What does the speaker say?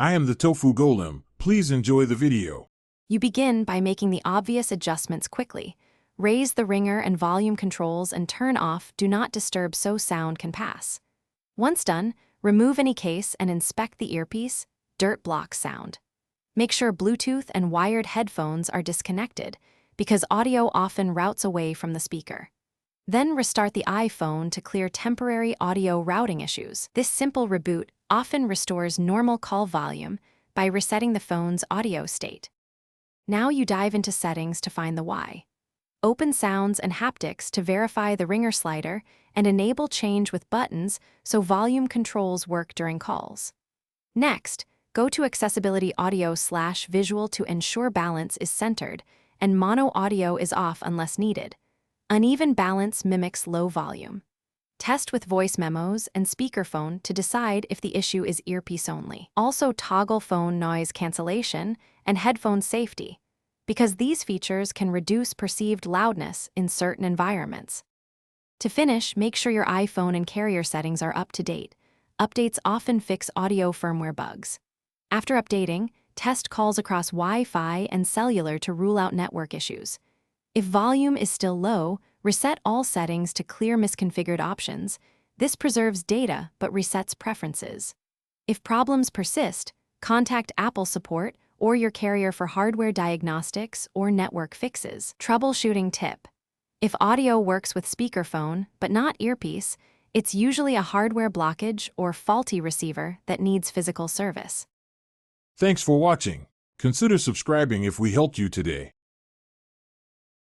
I am the Tofu Golem. Please enjoy the video. You begin by making the obvious adjustments quickly. Raise the ringer and volume controls and turn off Do Not Disturb so sound can pass. Once done, remove any case and inspect the earpiece, dirt block sound. Make sure Bluetooth and wired headphones are disconnected because audio often routes away from the speaker. Then restart the iPhone to clear temporary audio routing issues. This simple reboot often restores normal call volume by resetting the phone's audio state. Now you dive into settings to find the why. Open Sounds and Haptics to verify the ringer slider and enable change with buttons so volume controls work during calls. Next, go to Accessibility Audio/Visual to ensure balance is centered and mono audio is off unless needed. Uneven balance mimics low volume. Test with voice memos and speakerphone to decide if the issue is earpiece only. Also toggle phone noise cancellation and headphone safety, because these features can reduce perceived loudness in certain environments. To finish, make sure your iPhone and carrier settings are up to date. Updates often fix audio firmware bugs. After updating, test calls across Wi-Fi and cellular to rule out network issues. If volume is still low, reset all settings to clear misconfigured options. This preserves data but resets preferences. If problems persist, contact Apple support or your carrier for hardware diagnostics or network fixes. Troubleshooting tip: if audio works with speakerphone but not earpiece, it's usually a hardware blockage or faulty receiver that needs physical service. Thanks for watching. Consider subscribing if we helped you today.